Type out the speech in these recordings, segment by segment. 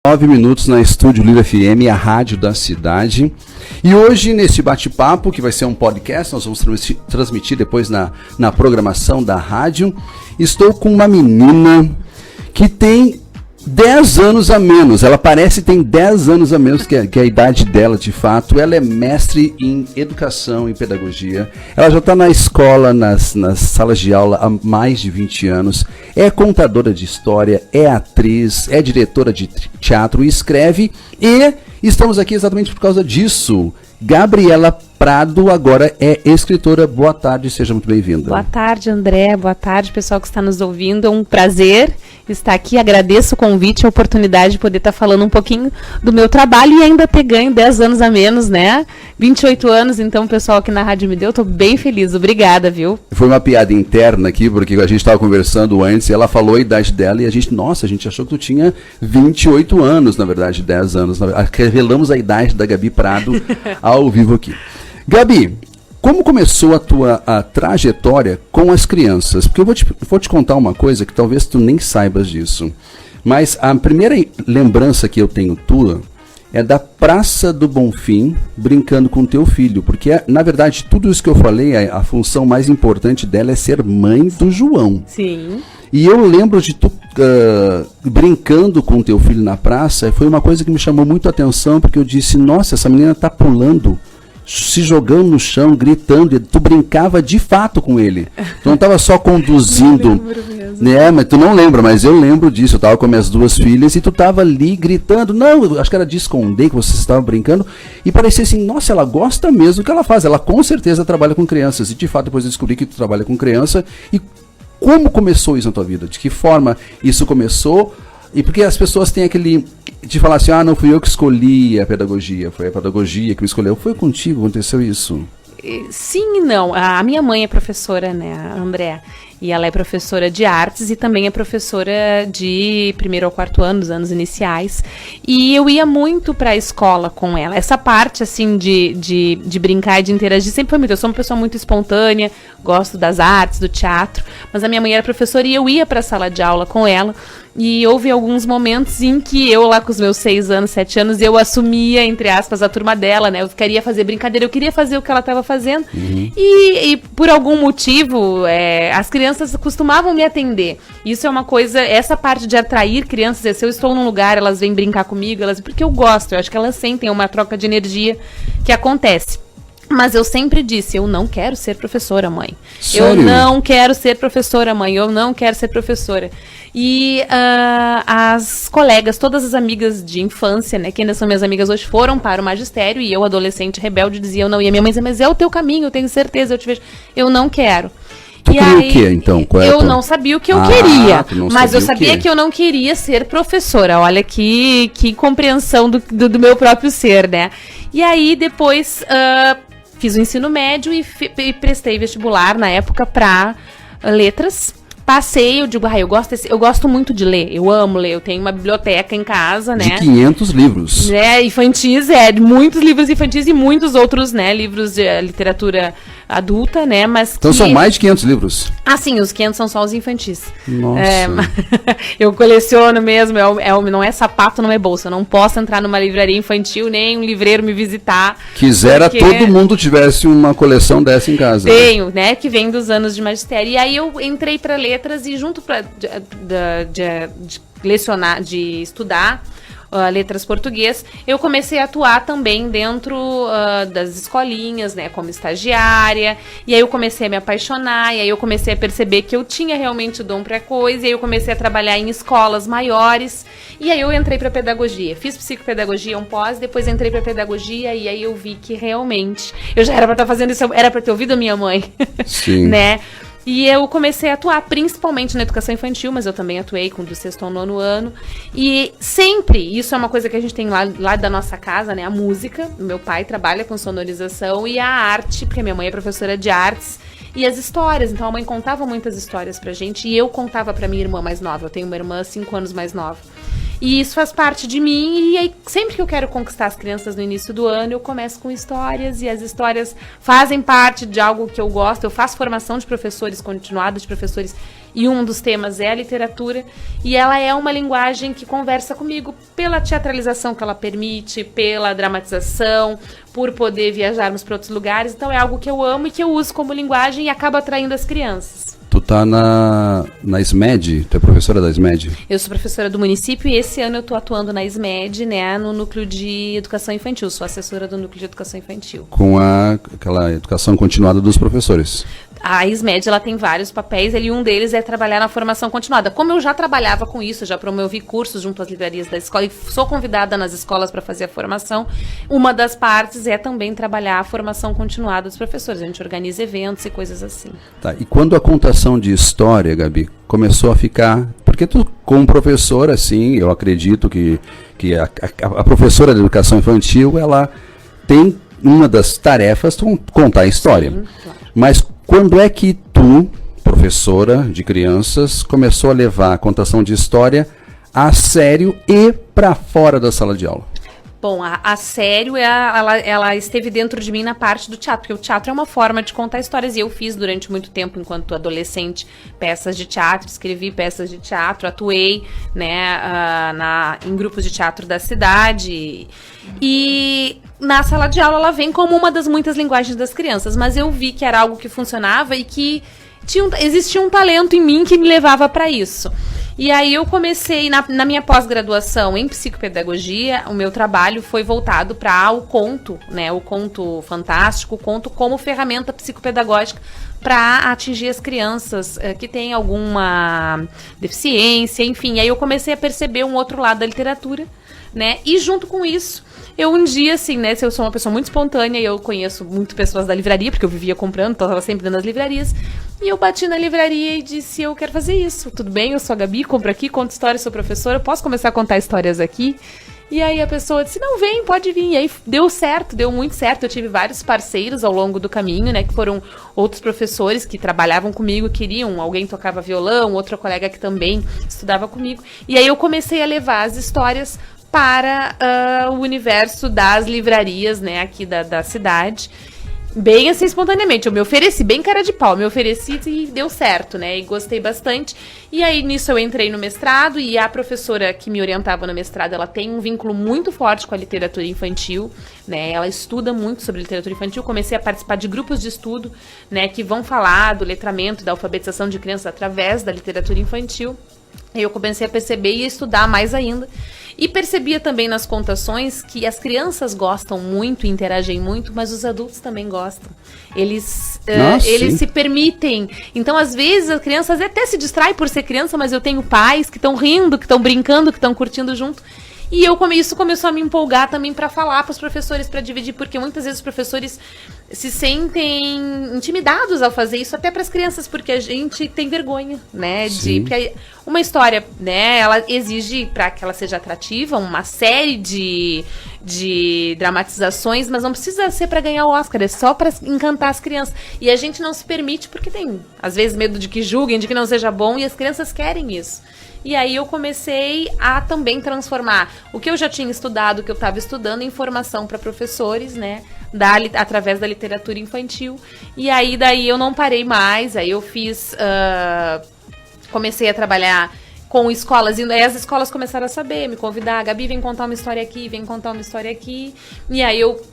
9 minutos na Estúdio Lira FM, a rádio da cidade. E hoje, nesse bate-papo, que vai ser um podcast, nós vamos transmitir depois na programação da rádio, estou com uma menina que tem 10 anos a menos. Ela parece que tem 10 anos a menos que a idade dela, de fato. Ela é mestre em educação e pedagogia. Ela já está na escola, nas salas de aula há mais de 20 anos. É contadora de história, é atriz, é diretora de teatro, escreve. E estamos aqui exatamente por causa disso. Gabriela Prado agora é escritora. Boa tarde, seja muito bem-vinda. Boa tarde, André. Boa tarde, pessoal que está nos ouvindo. É um prazer estar aqui. Agradeço o convite, a oportunidade de poder estar falando um pouquinho do meu trabalho e ainda ter ganho 10 anos a menos, né? 28 anos, então o pessoal aqui na rádio me deu. Estou bem feliz. Obrigada, viu? Foi uma piada interna aqui, porque a gente estava conversando antes e ela falou a idade dela e a gente achou que tu tinha 28 anos, na verdade, 10 anos. Revelamos a idade da Gabi Prado ao vivo aqui. Gabi, como começou a tua trajetória com as crianças? Porque eu vou te contar uma coisa que talvez tu nem saibas disso. Mas a primeira lembrança que eu tenho tua é da Praça do Bonfim brincando com teu filho. Porque, na verdade, tudo isso que eu falei, a função mais importante dela é ser mãe do João. Sim. E eu lembro de tu brincando com teu filho na praça. Foi uma coisa que me chamou muito a atenção, porque eu disse, nossa, essa menina tá pulando, se jogando no chão, gritando, e tu brincava de fato com ele. Tu não estava só conduzindo, né? Mas tu não lembra, mas eu lembro disso. Eu estava com minhas duas filhas e tu estava ali gritando. Não, acho que era de esconder que vocês estavam brincando. E parecia assim, nossa, ela gosta mesmo do que ela faz. Ela com certeza trabalha com crianças. E de fato depois eu descobri que tu trabalha com criança. E como começou isso na tua vida? De que forma isso começou? E porque as pessoas têm aquele de falar assim, não fui eu que escolhi a pedagogia, foi a pedagogia que me escolheu. Foi contigo, aconteceu isso? Sim e não. A minha mãe é professora, né, André? E ela é professora de artes e também é professora de 1º ao 4º ano, dos anos iniciais. E eu ia muito para a escola com ela. Essa parte, assim, de brincar e de interagir sempre foi muito. Eu sou uma pessoa muito espontânea, gosto das artes, do teatro. Mas a minha mãe era professora e eu ia para a sala de aula com ela. E houve alguns momentos em que eu, lá com os meus 6 anos, 7 anos, eu assumia, entre aspas, a turma dela, né? Eu queria fazer brincadeira, eu queria fazer o que ela estava fazendo. Uhum. E por algum motivo, as crianças costumavam me atender. Isso é uma coisa, essa parte de atrair crianças, se eu estou num lugar, elas vêm brincar comigo, porque eu gosto, eu acho que elas sentem uma troca de energia que acontece. Mas eu sempre disse, eu não quero ser professora, mãe. Sério? Eu não quero ser professora, mãe. Eu não quero ser professora. E as colegas, todas as amigas de infância, né, que ainda são minhas amigas hoje, foram para o magistério. E eu, adolescente rebelde, dizia, eu não ia. Minha mãe dizia, mas é o teu caminho, eu tenho certeza, eu te vejo. Eu não quero. Tu queria o quê, então? Eu não sabia o que eu queria, mas eu sabia que eu não queria ser professora. Olha que compreensão do meu próprio ser, né? E aí, depois... fiz o ensino médio e prestei vestibular na época para letras. Passei, eu digo, eu gosto muito de ler, eu amo ler, eu tenho uma biblioteca em casa, né? De 500 livros. Infantis, muitos livros infantis e muitos outros, né, livros de literatura adulta, né, mas então são mais de 500 livros? Sim, os 500 são só os infantis. Nossa. Eu coleciono mesmo, não é sapato, não é bolsa, eu não posso entrar numa livraria infantil, nem um livreiro me visitar. Quisera todo mundo tivesse uma coleção dessa em casa. Tenho, né, que vem dos anos de magistério. E aí eu entrei para letras e junto de lecionar, de estudar letras português, eu comecei a atuar também dentro das escolinhas, né, como estagiária, e aí eu comecei a me apaixonar, e aí eu comecei a perceber que eu tinha realmente dom para coisa, e aí eu comecei a trabalhar em escolas maiores, e aí eu entrei para pedagogia, fiz psicopedagogia, um pós, depois entrei para pedagogia, e aí eu vi que realmente, eu já era para estar fazendo isso, era para ter ouvido a minha mãe, sim, né? E eu comecei a atuar principalmente na educação infantil, mas eu também atuei do 6º ao 9º ano. E sempre, isso é uma coisa que a gente tem lá da nossa casa, né? A música. Meu pai trabalha com sonorização e a arte, porque minha mãe é professora de artes. E as histórias. Então a mãe contava muitas histórias pra gente e eu contava pra minha irmã mais nova. Eu tenho uma irmã 5 anos mais nova. E isso faz parte de mim, e aí sempre que eu quero conquistar as crianças no início do ano, eu começo com histórias, e as histórias fazem parte de algo que eu gosto. Eu faço formação de professores, continuada de professores, e um dos temas é a literatura, e ela é uma linguagem que conversa comigo pela teatralização que ela permite, pela dramatização, por poder viajarmos para outros lugares. Então é algo que eu amo e que eu uso como linguagem e acaba atraindo as crianças. Tu tá na SMED, tu é professora da SMED? Eu sou professora do município e esse ano eu tô atuando na SMED, né, no núcleo de educação infantil. Sou assessora do núcleo de educação infantil. Com aquela educação continuada dos professores. A SMED, ela tem vários papéis, e um deles é trabalhar na formação continuada. Como eu já trabalhava com isso, já promovi cursos junto às livrarias da escola e sou convidada nas escolas para fazer a formação, uma das partes é também trabalhar a formação continuada dos professores. A gente organiza eventos e coisas assim. Tá, e quando a contação de história, Gabi, começou a ficar... Porque tu, como professora, assim, eu acredito que a professora de educação infantil, ela tem uma das tarefas contar a história. Sim, claro. Mas quando é que tu, professora de crianças, começou a levar a contação de história a sério e para fora da sala de aula? Bom, a sério, ela esteve dentro de mim na parte do teatro, porque o teatro é uma forma de contar histórias, e eu fiz durante muito tempo, enquanto adolescente, peças de teatro, escrevi peças de teatro, atuei, né, em grupos de teatro da cidade, e na sala de aula ela vem como uma das muitas linguagens das crianças, mas eu vi que era algo que funcionava e que existia um talento em mim que me levava para isso. E aí eu comecei, na minha pós-graduação em psicopedagogia, o meu trabalho foi voltado para o conto, né, o conto fantástico, o conto como ferramenta psicopedagógica para atingir as crianças que têm alguma deficiência, enfim. Aí eu comecei a perceber um outro lado da literatura, né, e junto com isso, eu um dia, assim, né, eu sou uma pessoa muito espontânea e eu conheço muito pessoas da livraria, porque eu vivia comprando, então eu estava sempre nas livrarias, e eu bati na livraria e disse, eu quero fazer isso, tudo bem, eu sou a Gabi, compro aqui, conto histórias, sou professora, posso começar a contar histórias aqui? E aí a pessoa disse, não, vem, pode vir. E aí deu certo, deu muito certo. Eu tive vários parceiros ao longo do caminho, né, que foram outros professores que trabalhavam comigo, queriam, alguém tocava violão, outro colega que também estudava comigo. E aí eu comecei a levar as histórias para o universo das livrarias, né, aqui da cidade. Bem assim, espontaneamente. Eu me ofereci, bem cara de pau, me ofereci e deu certo, né? E gostei bastante. E aí, nisso, eu entrei no mestrado, e a professora que me orientava no mestrado, ela tem um vínculo muito forte com a literatura infantil, né? Ela estuda muito sobre literatura infantil. Comecei a participar de grupos de estudo, né, que vão falar do letramento e da alfabetização de crianças através da literatura infantil. E eu comecei a perceber e a estudar mais ainda. E percebia também nas contações que as crianças gostam muito, interagem muito, mas os adultos também gostam. Eles se permitem. Então, às vezes, as crianças até se distraem por ser criança, mas eu tenho pais que estão rindo, que estão brincando, que estão curtindo junto. E isso começou a me empolgar também para falar para os professores, para dividir, porque muitas vezes os professores se sentem intimidados ao fazer isso, até para as crianças, porque a gente tem vergonha, né? Porque uma história, né, ela exige, para que ela seja atrativa, uma série de dramatizações, mas não precisa ser para ganhar o Oscar, é só para encantar as crianças. E a gente não se permite porque tem, às vezes, medo de que julguem, de que não seja bom, e as crianças querem isso. E aí eu comecei a também transformar o que eu já tinha estudado, o que eu estava estudando, em formação para professores, né, através da literatura infantil. E aí daí eu não parei mais, aí eu comecei a trabalhar com escolas, e aí as escolas começaram a saber, me convidar, Gabi, vem contar uma história aqui, vem contar uma história aqui. E aí eu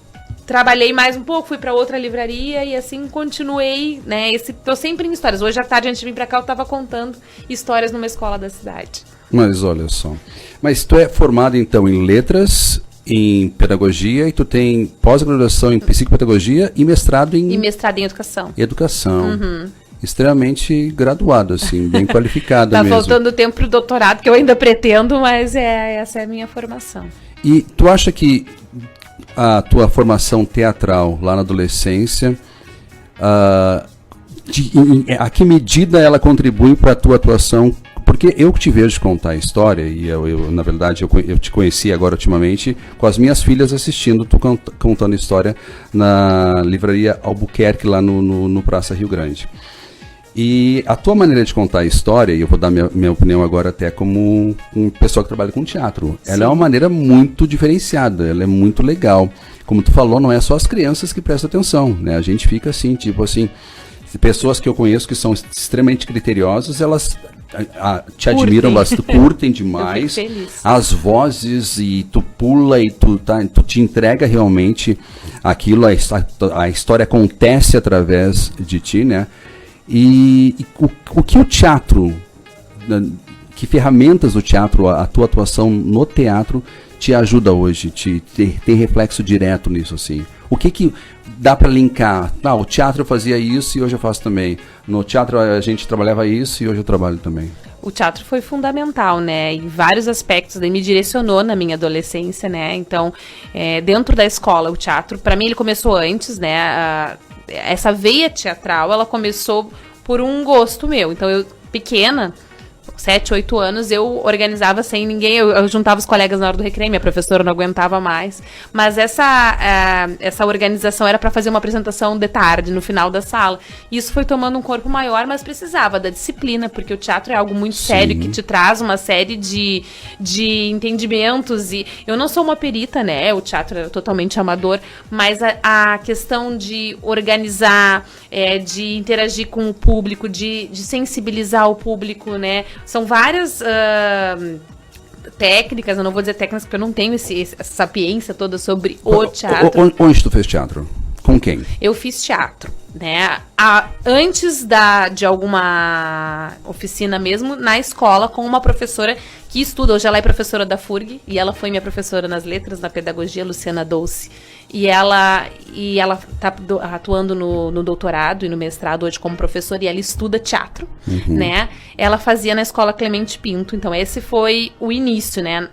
trabalhei mais um pouco, fui para outra livraria e assim continuei, né? Tô sempre em histórias. Hoje à tarde, antes de vir para cá, eu estava contando histórias numa escola da cidade. Mas olha só. Mas tu é formado então em letras, em pedagogia, e tu tem pós-graduação em psicopedagogia e mestrado em... E mestrado em educação. Educação. Uhum. Extremamente graduado, assim, bem qualificada tá mesmo. Tá faltando tempo pro doutorado, que eu ainda pretendo, mas essa é a minha formação. E tu acha que a tua formação teatral lá na adolescência, a que medida ela contribui para a tua atuação? Porque eu que te vejo contar a história, e na verdade eu te conheci agora ultimamente com as minhas filhas assistindo tu contando história na livraria Albuquerque, lá no Praça Rio Grande. E a tua maneira de contar a história, e eu vou dar minha opinião agora até como um pessoa que trabalha com teatro, ela é uma maneira muito diferenciada, ela é muito legal. Como tu falou, não é só as crianças que prestam atenção, né? A gente fica assim, tipo assim, pessoas que eu conheço que são extremamente criteriosas, elas te admiram bastante, curtem demais as vozes, e tu pula e tu te entrega realmente aquilo, a história acontece através de ti, né? E o que o teatro, que ferramentas do teatro, a tua atuação no teatro te ajuda hoje, tem reflexo direto nisso, assim? O que dá para linkar? O teatro fazia isso e hoje eu faço também. No teatro a gente trabalhava isso e hoje eu trabalho também. O teatro foi fundamental, né, em vários aspectos, ele me direcionou na minha adolescência, né, então, dentro da escola, o teatro, para mim ele começou antes, né, essa veia teatral, ela começou por um gosto meu, então eu, pequena, 7, 8 anos, eu organizava sem ninguém, eu juntava os colegas na hora do recreio, minha professora não aguentava mais, mas essa organização era para fazer uma apresentação de tarde, no final da sala. Isso foi tomando um corpo maior, mas precisava da disciplina, porque o teatro é algo muito sério, que te traz uma série de entendimentos, e eu não sou uma perita, né, o teatro é totalmente amador, mas a questão de organizar, de interagir com o público, de sensibilizar o público, né, são várias técnicas, eu não vou dizer técnicas porque eu não tenho essa sapiência toda sobre o teatro. Onde tu fez teatro? Com quem? Eu fiz teatro, né? Antes de alguma oficina mesmo, na escola, com uma professora que estuda, hoje ela é professora da FURG, e ela foi minha professora nas letras, na pedagogia, Luciana Dolce. E ela está atuando no doutorado e no mestrado hoje como professora, e ela estuda teatro, né? Ela fazia na Escola Clemente Pinto, então esse foi o início, né?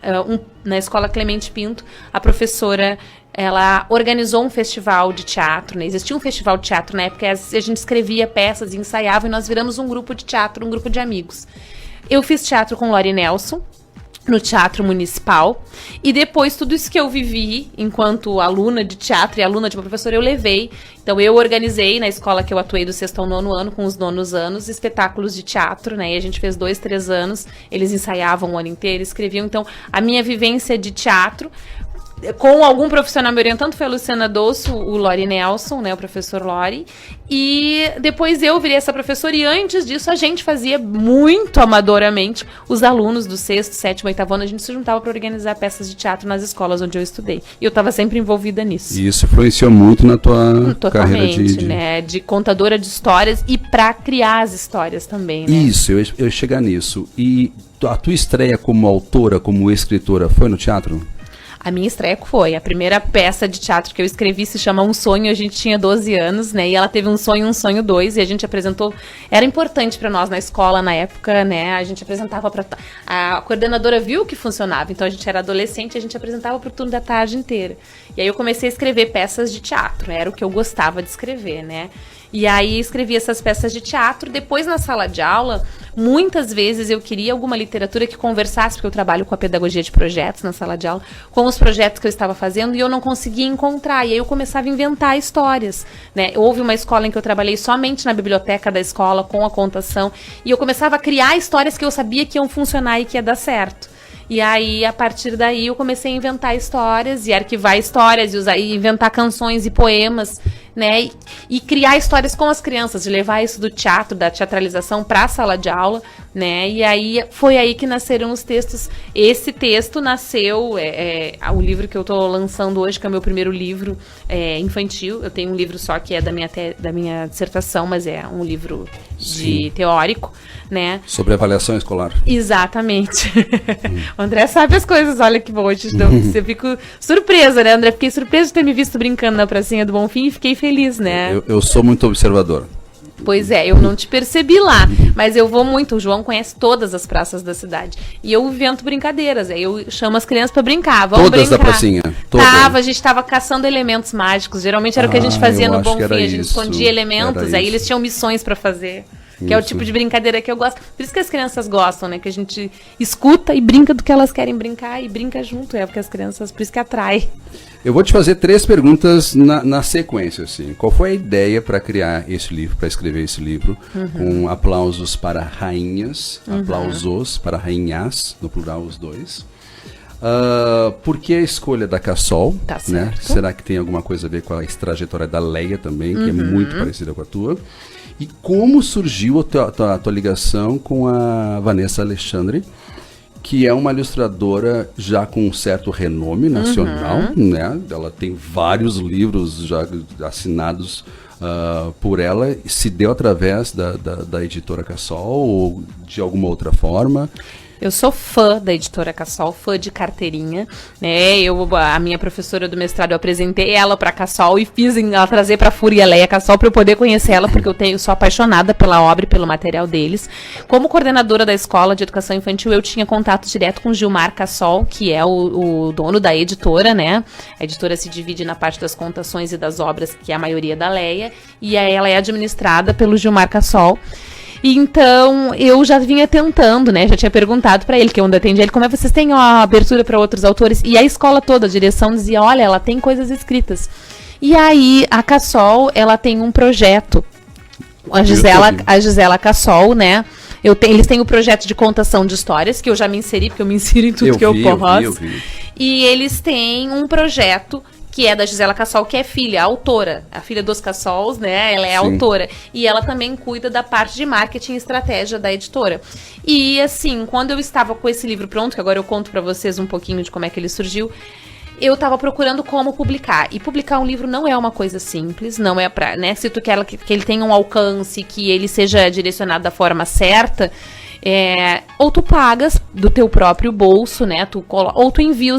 Na Escola Clemente Pinto, a professora, ela organizou um festival de teatro, né? Existia um festival de teatro na época, a gente escrevia peças e ensaiava, e nós viramos um grupo de teatro, um grupo de amigos. Eu fiz teatro com Lori Nelson, no Teatro Municipal, e depois tudo isso que eu vivi enquanto aluna de teatro e aluna de uma professora, eu levei. Então eu organizei na escola que eu atuei do 6º ao 9º ano, com os 9º anos, espetáculos de teatro, né, e a gente fez 2, 3 anos, eles ensaiavam o ano inteiro, escreviam. Então a minha vivência de teatro, com algum profissional me orientando, foi a Luciana Dolce, o Lori Nelson, né, o professor Lori, e depois eu virei essa professora, e antes disso a gente fazia muito amadoramente, os alunos do 6º, 7º, 8º ano, a gente se juntava para organizar peças de teatro nas escolas onde eu estudei, e eu estava sempre envolvida nisso. E isso influenciou muito na tua carreira né, de contadora de histórias, e para criar as histórias também, né? Isso, eu ia chegar nisso. E a tua estreia como autora, como escritora, foi no teatro? A minha estreia foi. A primeira peça de teatro que eu escrevi se chama Um Sonho. A gente tinha 12 anos, né? E ela teve Um Sonho 2. E a gente apresentou. Era importante para nós na escola na época, né? A gente apresentava para. A coordenadora viu que funcionava. Então a gente era adolescente, a gente apresentava pro turno da tarde inteira. E aí eu comecei a escrever peças de teatro. Era o que eu gostava de escrever, né? E aí escrevi essas peças de teatro. Depois, na sala de aula, muitas vezes eu queria alguma literatura que conversasse, porque eu trabalho com a pedagogia de projetos na sala de aula, com os projetos que eu estava fazendo, e eu não conseguia encontrar. E aí eu começava a inventar histórias, né? Houve uma escola em que eu trabalhei somente na biblioteca da escola, com a contação, e eu começava a criar histórias que eu sabia que iam funcionar e que ia dar certo. E aí, a partir daí, eu comecei a inventar histórias e arquivar histórias e inventar canções e poemas, né? E criar histórias com as crianças, de levar isso do teatro, da teatralização para a sala de aula, né? E aí, foi aí que nasceram os textos. Esse texto nasceu, o livro que eu estou lançando hoje, que é o meu primeiro livro infantil. Eu tenho um livro só que é da minha dissertação, mas é um livro teórico, né? Sobre avaliação escolar. Exatamente. O André sabe as coisas, olha que bom. Eu fico surpresa, né, André? Fiquei surpresa de ter me visto brincando na pracinha do Bonfim e fiquei feliz, né? Eu sou muito observador. Pois é, eu não te percebi lá, mas eu vou muito. O João conhece todas as praças da cidade. E eu invento brincadeiras, aí eu chamo as crianças pra brincar. Vamos todas brincar. Da pracinha? A gente tava caçando elementos mágicos. Geralmente era o que a gente fazia no Bonfim. A gente escondia elementos, aí eles tinham missões pra fazer. Que é o tipo de brincadeira que eu gosto. Por isso que as crianças gostam, né? Que a gente escuta e brinca do que elas querem brincar e brinca junto. É porque as crianças, por isso que atrai. Eu vou te fazer 3 perguntas na sequência, assim. Qual foi a ideia para criar esse livro, para escrever esse livro, com aplausos para rainhas, aplausos para rainhas, no plural os dois? Por que a escolha da Cassol? Tá né? certo. Será que tem alguma coisa a ver com a trajetória da Leia também, que é muito parecida com a tua? E como surgiu a tua ligação com a Vanessa Alexandre, que é uma ilustradora já com um certo renome nacional, né? Ela tem vários livros já assinados por ela. Se deu através da editora Cassol ou de alguma outra forma? Eu sou fã da editora Cassol, fã de carteirinha, né? A minha professora do mestrado, eu apresentei ela para Cassol e fiz ela trazer para a Fúria Leia Cassol para eu poder conhecer ela, porque eu sou apaixonada pela obra e pelo material deles. Como coordenadora da escola de educação infantil, eu tinha contato direto com o Gilmar Cassol, que é o dono da editora, né? A editora se divide na parte das contações e das obras, que é a maioria da Leia, e aí ela é administrada pelo Gilmar Cassol. Então, eu já vinha tentando, né? Já tinha perguntado para ele, que eu ainda atendi ele, como é que vocês têm abertura para outros autores? E a escola toda, a direção dizia, olha, ela tem coisas escritas. E aí, a Cassol, ela tem um projeto. A Gisela Cassol, né? Eles têm o projeto de contação de histórias, que eu já me inseri, porque eu me insiro em tudo eu posso. Eu vi. E eles têm um projeto que é da Gisela Cassol, que é filha, autora. A filha dos Cassols, né? Ela é autora. E ela também cuida da parte de marketing e estratégia da editora. E, assim, quando eu estava com esse livro pronto, que agora eu conto pra vocês um pouquinho de como é que ele surgiu, eu estava procurando como publicar. E publicar um livro não é uma coisa simples, não é pra, né? Se tu quer que ele tenha um alcance, que ele seja direcionado da forma certa, ou tu pagas do teu próprio bolso, né? Ou tu envia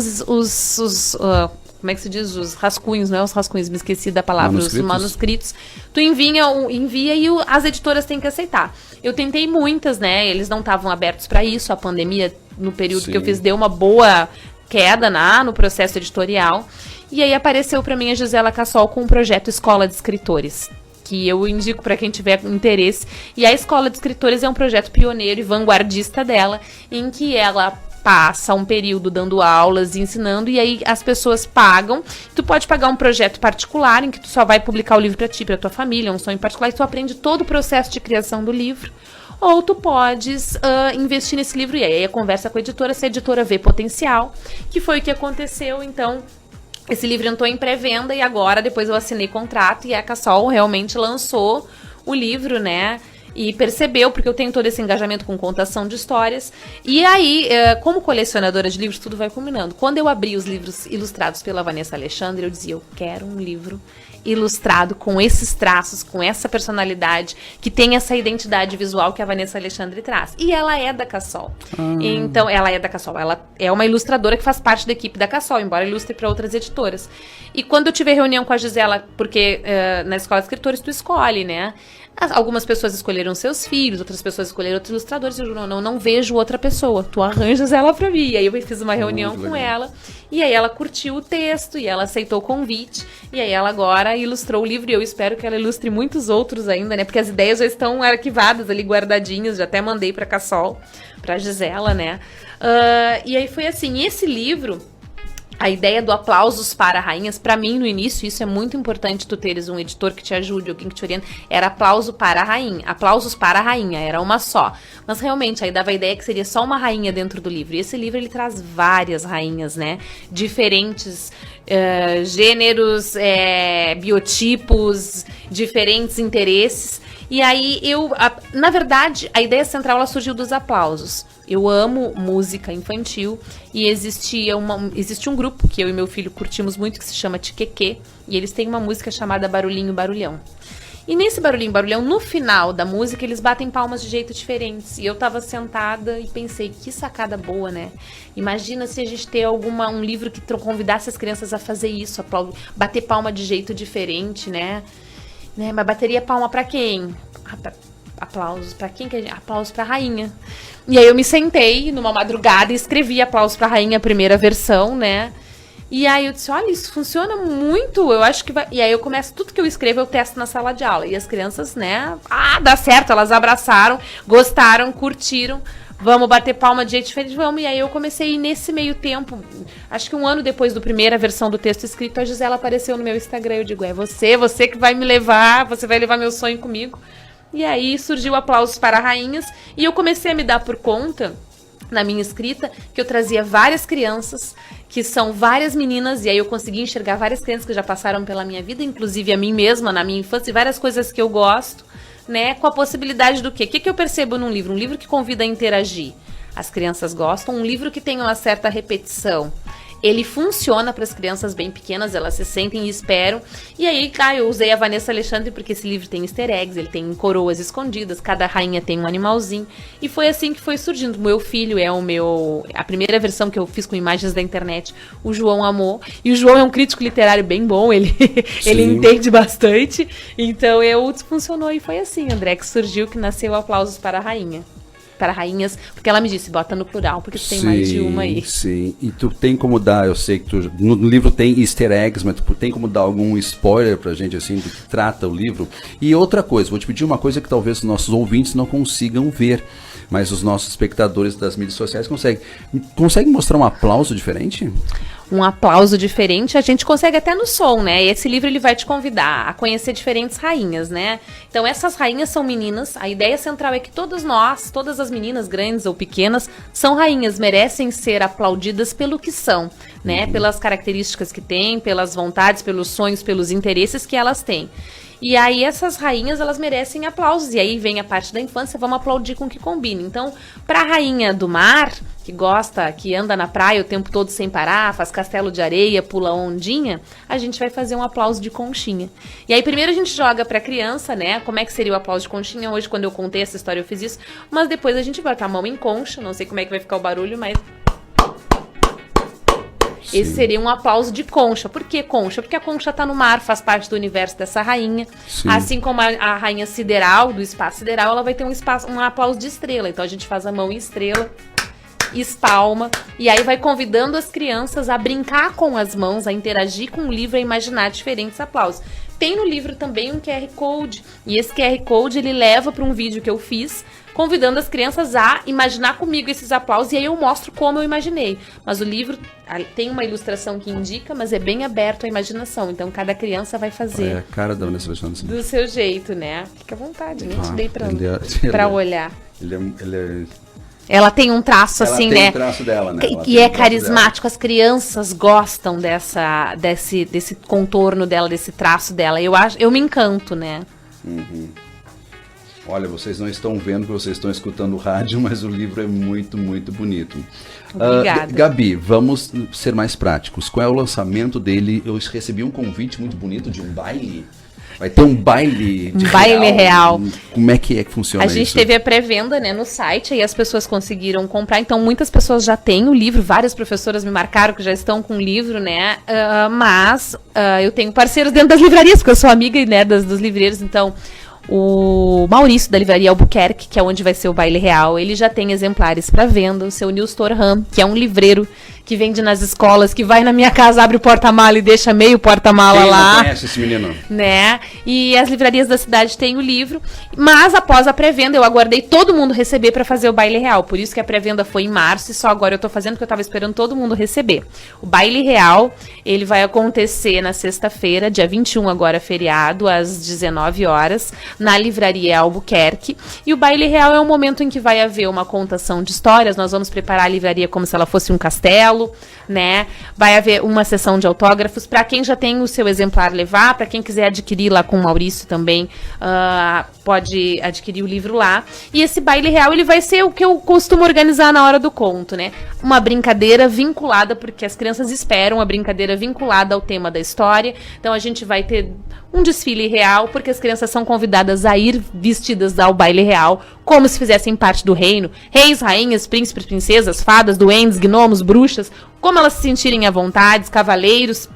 como é que se diz? Os rascunhos, não é os rascunhos, me esqueci da palavra, os manuscritos. Tu envia e as editoras têm que aceitar. Eu tentei muitas, né? Eles não estavam abertos para isso. A pandemia, no período que eu fiz, deu uma boa queda no processo editorial. E aí apareceu para mim a Gisela Cassol com um projeto Escola de Escritores, que eu indico para quem tiver interesse. E a Escola de Escritores é um projeto pioneiro e vanguardista dela, em que ela passa um período dando aulas e ensinando, e aí as pessoas pagam. Tu pode pagar um projeto particular, em que tu só vai publicar o livro pra ti, pra tua família, um sonho particular, e tu aprende todo o processo de criação do livro. Ou tu podes investir nesse livro, e aí conversa com a editora, se a editora vê potencial, que foi o que aconteceu. Então, esse livro entrou em pré-venda, e agora, depois eu assinei contrato, e a Cassol realmente lançou o livro, né? E percebeu, porque eu tenho todo esse engajamento com contação de histórias. E aí, como colecionadora de livros, tudo vai combinando. Quando eu abri os livros ilustrados pela Vanessa Alexandre, eu dizia, eu quero um livro ilustrado com esses traços, com essa personalidade, que tem essa identidade visual que a Vanessa Alexandre traz. E ela é da Cassol. Então, ela é da Cassol. Ela é uma ilustradora que faz parte da equipe da Cassol, embora ilustre para outras editoras. E quando eu tive reunião com a Gisela, porque na Escola de Escritores tu escolhe, né? Algumas pessoas escolheram seus filhos, outras pessoas escolheram outros ilustradores. Eu não vejo outra pessoa. Tu arranjas ela pra mim. E aí eu fiz uma reunião com ela. E aí ela curtiu o texto e ela aceitou o convite. E aí ela agora ilustrou o livro. E eu espero que ela ilustre muitos outros ainda, né? Porque as ideias já estão arquivadas ali, guardadinhas. Já até mandei pra Cassol, pra Gisela, né? E aí foi assim. E esse livro... A ideia do aplausos para rainhas, para mim, no início, isso é muito importante, tu teres um editor que te ajude, alguém que te orienta, era aplauso para a rainha, aplausos para a rainha, era uma só. Mas realmente, aí dava a ideia que seria só uma rainha dentro do livro. E esse livro, ele traz várias rainhas, né? Diferentes gêneros, biotipos, diferentes interesses. E aí, na verdade, a ideia central, ela surgiu dos aplausos. Eu amo música infantil e existe um grupo que eu e meu filho curtimos muito, que se chama Tiqueque, e eles têm uma música chamada Barulhinho Barulhão. E nesse Barulhinho Barulhão, no final da música, eles batem palmas de jeito diferentes. E eu tava sentada e pensei, que sacada boa, né? Imagina se a gente ter um livro que convidasse as crianças a fazer isso, bater palma de jeito diferente, né? Mas bateria palma pra quem? Aplausos pra quem? Aplausos pra rainha. E aí eu me sentei numa madrugada e escrevi Aplausos pra Rainha, a primeira versão, né? E aí eu disse, olha, isso funciona muito, eu acho que vai... E aí eu começo, tudo que eu escrevo eu testo na sala de aula. E as crianças, né, dá certo, elas abraçaram, gostaram, curtiram. Vamos bater palma de jeito diferente, vamos. E aí eu comecei nesse meio tempo, acho que um ano depois da primeira versão do texto escrito, a Gisela apareceu no meu Instagram. Eu digo, é você que vai me levar, você vai levar meu sonho comigo. E aí surgiu Aplausos para Rainhas. E eu comecei a me dar por conta, na minha escrita, que eu trazia várias crianças, que são várias meninas, e aí eu consegui enxergar várias crianças que já passaram pela minha vida, inclusive a mim mesma, na minha infância, e várias coisas que eu gosto, né, com a possibilidade do quê? O que eu percebo num livro? Um livro que convida a interagir. As crianças gostam, um livro que tem uma certa repetição. Ele funciona para as crianças bem pequenas, elas se sentem e esperam. E aí, eu usei a Vanessa Alexandre porque esse livro tem easter eggs, ele tem coroas escondidas, cada rainha tem um animalzinho. E foi assim que foi surgindo. O meu filho é a primeira versão que eu fiz com imagens da internet, o João amou. E o João é um crítico literário bem bom, ele entende bastante. Então, funcionou e foi assim, André, que surgiu, que nasceu Aplausos para a Rainha. Para rainhas, porque ela me disse, bota no plural, porque tu tem mais de uma aí. Sim, e tu tem como dar, eu sei que no livro tem easter eggs, mas tu tem como dar algum spoiler pra gente, assim, do que trata o livro? E outra coisa, vou te pedir uma coisa que talvez os nossos ouvintes não consigam ver, mas os nossos espectadores das mídias sociais conseguem. Consegue mostrar um aplauso diferente? Um aplauso diferente, a gente consegue até no som, né? E esse livro ele vai te convidar a conhecer diferentes rainhas, né? Então essas rainhas são meninas, a ideia central é que todas as meninas, grandes ou pequenas, são rainhas, merecem ser aplaudidas pelo que são, né? Pelas características que têm, pelas vontades, pelos sonhos, pelos interesses que elas têm. E aí essas rainhas, elas merecem aplausos. E aí vem a parte da infância, vamos aplaudir com o que combina. Então, pra rainha do mar, que gosta, que anda na praia o tempo todo sem parar, faz castelo de areia, pula ondinha, a gente vai fazer um aplauso de conchinha. E aí primeiro a gente joga pra criança, né, como é que seria o aplauso de conchinha. Hoje, quando eu contei essa história, eu fiz isso. Mas depois a gente bota a mão em concha, não sei como é que vai ficar o barulho, mas... Sim. Esse seria um aplauso de concha. Por que concha? Porque a concha tá no mar, faz parte do universo dessa rainha. Sim. Assim como a rainha sideral, do espaço sideral, ela vai ter um aplauso de estrela. Então a gente faz a mão em estrela, espalma, e aí vai convidando as crianças a brincar com as mãos, a interagir com o livro, a imaginar diferentes aplausos. Tem no livro também um QR Code, e esse QR Code ele leva para um vídeo que eu fiz, convidando as crianças a imaginar comigo esses aplausos, e aí eu mostro como eu imaginei. Mas o livro tem uma ilustração que indica, mas é bem aberto à imaginação, então cada criança vai fazer a cara da Vanessa Alexandre do seu jeito, né? Fica à vontade, nem te dei pra olhar. Ela tem um traço assim, né? Ela tem um traço dela, né? E é carismático, as crianças gostam desse contorno dela, desse traço dela. Eu me encanto, né? Uhum. Olha, vocês não estão vendo, porque vocês estão escutando o rádio, mas o livro é muito, muito bonito. Obrigada. Gabi, vamos ser mais práticos. Qual é o lançamento dele? Eu recebi um convite muito bonito de um baile. Vai ter um baile de real. Como é que funciona isso? A gente teve a pré-venda, né, no site, aí as pessoas conseguiram comprar. Então, muitas pessoas já têm o livro. Várias professoras me marcaram que já estão com o livro, né? Mas eu tenho parceiros dentro das livrarias, porque eu sou amiga, né, dos livreiros. Então, o Maurício, da livraria Albuquerque, que é onde vai ser o baile real, ele já tem exemplares para venda. O seu Nils Torham, que é um livreiro que vende nas escolas, que vai na minha casa, abre o porta-mala e deixa meio porta-mala lá. Quem conhece esse menino? Né? E as livrarias da cidade têm o livro. Mas após a pré-venda, eu aguardei todo mundo receber para fazer o baile real. Por isso que a pré-venda foi em março e só agora eu tô fazendo, porque eu tava esperando todo mundo receber. O baile real, ele vai acontecer na sexta-feira, dia 21 agora, feriado, às 19 horas, na livraria Albuquerque. E o baile real é um momento em que vai haver uma contação de histórias. Nós vamos preparar a livraria como se ela fosse um castelo, né? Vai haver uma sessão de autógrafos para quem já tem o seu exemplar levar, para quem quiser adquirir lá com o Maurício também, pode adquirir o livro lá. E esse baile real, ele vai ser o que eu costumo organizar na hora do conto, né? Uma brincadeira vinculada, porque as crianças esperam a brincadeira vinculada ao tema da história. Então a gente vai ter um desfile real, porque as crianças são convidadas a ir vestidas ao baile real, como se fizessem parte do reino. Reis, rainhas, príncipes, princesas, fadas, duendes, gnomos, bruxas, como elas se sentirem à vontade, cavaleiros,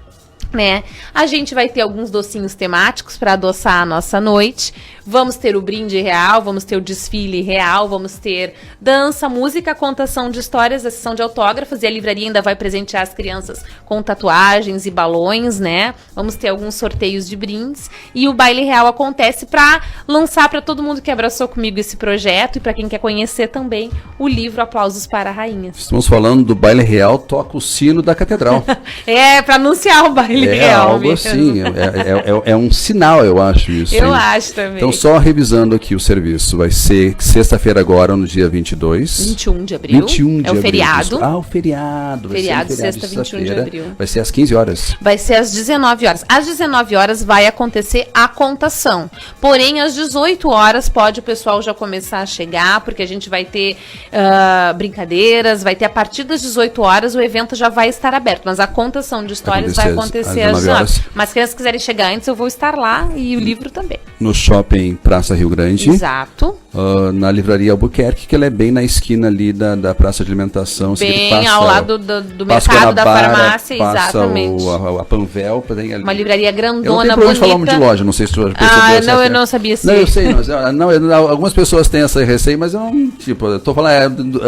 né? A gente vai ter alguns docinhos temáticos para adoçar a nossa noite. Vamos ter o brinde real, vamos ter o desfile real, vamos ter dança, música, contação de histórias, a sessão de autógrafos, e a livraria ainda vai presentear as crianças com tatuagens e balões, né? Vamos ter alguns sorteios de brindes, e o baile real acontece para lançar para todo mundo que abraçou comigo esse projeto e para quem quer conhecer também o livro Aplausos para Rainhas. Estamos falando do baile real, toca o sino da catedral. Para anunciar o baile real. Algo mesmo. Assim, é um sinal, eu acho isso. Eu acho também. Então, só revisando aqui o serviço, vai ser sexta-feira agora, no dia 22. 21 de abril. 21 de abril. É o feriado. O feriado. Feriado, sexta, 21 de abril. Vai ser às 15 horas. Vai ser às 19 horas. Às 19 horas vai acontecer a contação. Porém, às 18 horas pode o pessoal já começar a chegar, porque a gente vai ter brincadeiras, vai ter a partir das 18 horas o evento já vai estar aberto, mas a contação de histórias vai acontecer às 19 horas. Mas se crianças quiserem chegar antes, eu vou estar lá e o livro também. No Shopping Praça Rio Grande. Exato. Na livraria Albuquerque, que ela é bem na esquina ali da praça de alimentação. Bem passa, ao lado do mercado, da farmácia, exatamente. A Panvel. Uma livraria grandona, eu não bonita. Falamos de loja, não sei se tu já percebeu. Não, eu não sabia se... Não, eu sei. Algumas pessoas têm essa receio, mas eu não, eu tô falando... do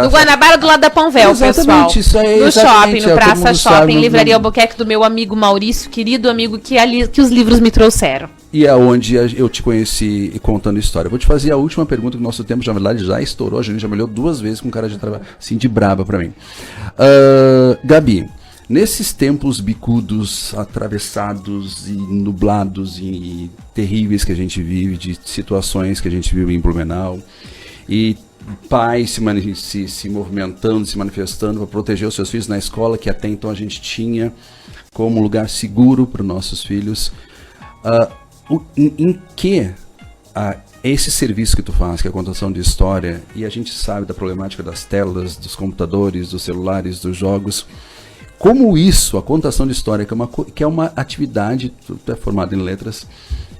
Guanabara, do lado da Panvel, pessoal. Isso aí, no shopping, no Praça Shopping, livraria Albuquerque, do meu amigo Maurício, querido amigo, que os livros me trouxeram. E é onde eu te conheci contando história. Vou te fazer a última pergunta, que o nosso tempo, na verdade, já estourou. A gente já me olhou 2 vezes com cara de trabalho, assim, de braba pra mim. Gabi, nesses tempos bicudos, atravessados e nublados e terríveis que a gente vive, de situações que a gente vive em Blumenau, e pais se movimentando, se manifestando para proteger os seus filhos na escola, que até então a gente tinha como lugar seguro para os nossos filhos, em que esse serviço que tu faz, que é a contação de história, e a gente sabe da problemática das telas, dos computadores, dos celulares, dos jogos, como isso, a contação de história, que é uma atividade, tu é formado em letras,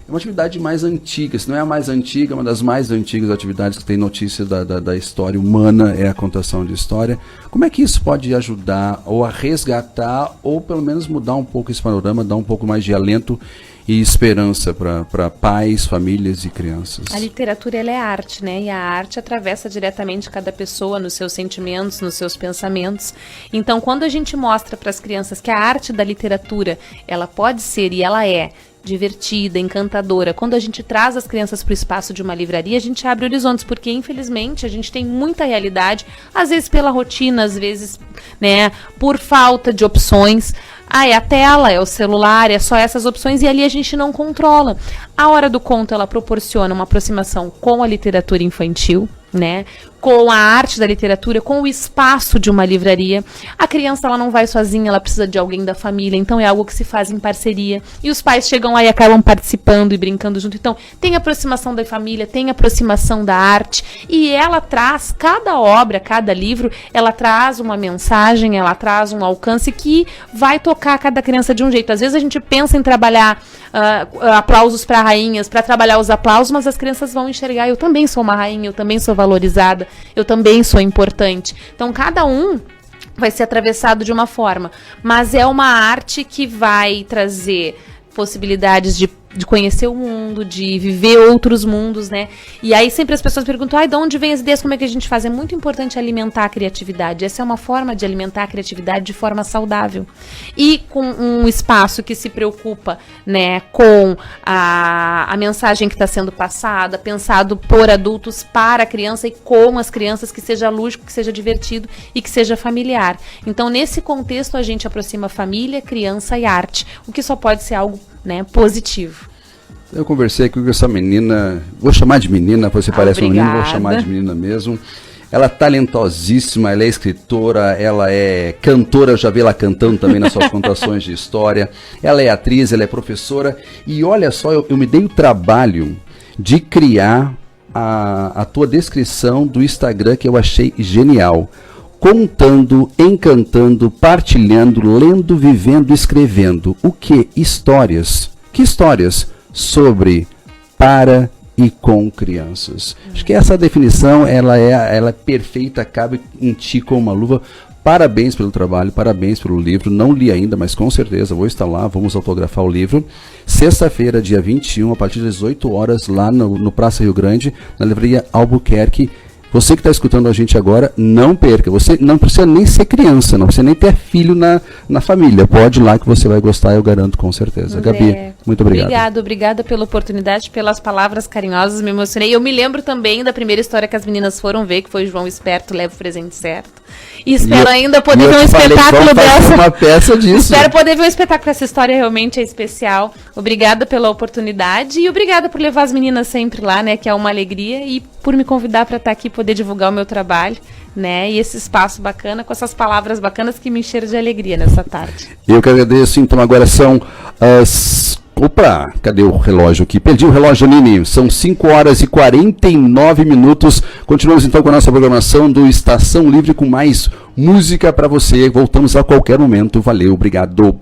é uma atividade mais antiga, se não é a mais antiga, uma das mais antigas atividades que tem notícia da história humana, é a contação de história. Como é que isso pode ajudar, ou a resgatar, ou pelo menos mudar um pouco esse panorama, dar um pouco mais de alento e esperança para pais, famílias e crianças? A literatura, ela é arte, né? E a arte atravessa diretamente cada pessoa nos seus sentimentos, nos seus pensamentos. Então, quando a gente mostra para as crianças que a arte da literatura, ela pode ser e ela é divertida, encantadora. Quando a gente traz as crianças para o espaço de uma livraria, a gente abre horizontes, porque infelizmente a gente tem muita realidade, às vezes pela rotina, às vezes, né, por falta de opções. É a tela, é o celular, é só essas opções, e ali a gente não controla. A Hora do Conto, ela proporciona uma aproximação com a literatura infantil, né? Com a arte da literatura, com o espaço de uma livraria. A criança, ela não vai sozinha, ela precisa de alguém da família, então é algo que se faz em parceria. E os pais chegam lá e acabam participando e brincando junto. Então, tem aproximação da família, tem aproximação da arte, e ela traz, cada obra, cada livro, ela traz uma mensagem, ela traz um alcance que vai tocar cada criança de um jeito. Às vezes a gente pensa em trabalhar aplausos para rainhas, para trabalhar os aplausos, mas as crianças vão enxergar, eu também sou uma rainha, eu também sou valorizada, eu também sou importante. Então, cada um vai ser atravessado de uma forma, mas é uma arte que vai trazer possibilidades de conhecer o mundo, de viver outros mundos, né? E aí sempre as pessoas perguntam, de onde vem as ideias, como é que a gente faz? É muito importante alimentar a criatividade. Essa é uma forma de alimentar a criatividade de forma saudável. E com um espaço que se preocupa, né, com a mensagem que está sendo passada, pensado por adultos para a criança e com as crianças, que seja lúdico, que seja divertido e que seja familiar. Então, nesse contexto, a gente aproxima família, criança e arte, o que só pode ser algo, né, positivo. Eu conversei aqui com essa menina, vou chamar de menina, você parece obrigada. Uma menina, vou chamar de menina mesmo. Ela é talentosíssima, ela é escritora, ela é cantora, eu já vi ela cantando também nas suas contações de história. Ela é atriz, ela é professora, e olha só, eu me dei o trabalho de criar a tua descrição do Instagram, que eu achei genial. Contando, encantando, partilhando, lendo, vivendo, escrevendo. O que? Histórias. Que histórias? Sobre, para e com crianças. Acho que essa definição ela é perfeita, cabe em ti como uma luva. Parabéns pelo trabalho, parabéns pelo livro. Não li ainda, mas com certeza vou estar lá, vamos autografar o livro. Sexta-feira, dia 21, a partir das 18 horas, lá no Praça Rio Grande, na livraria Albuquerque. Você que está escutando a gente agora, não perca. Você não precisa nem ser criança, não precisa nem ter filho na família. Pode ir lá que você vai gostar, eu garanto com certeza. André, Gabi, muito obrigado. Obrigada pela oportunidade, pelas palavras carinhosas, me emocionei. Eu me lembro também da primeira história que as meninas foram ver, que foi João Esperto, Leva o Presente Certo. E espero ainda poder ver um espetáculo dessa. Uma peça disso. Espero poder ver um espetáculo. Essa história realmente é especial. Obrigada pela oportunidade e obrigada por levar as meninas sempre lá, né? Que é uma alegria, e por me convidar para estar aqui, poder divulgar o meu trabalho, né? E esse espaço bacana, com essas palavras bacanas que me encheram de alegria nessa tarde. Eu que agradeço. Então agora são as... Opa, cadê o relógio aqui? Perdi o relógio, Nini. São 5 horas e 49 minutos. Continuamos então com a nossa programação do Estação Livre com mais música para você. Voltamos a qualquer momento. Valeu, obrigado.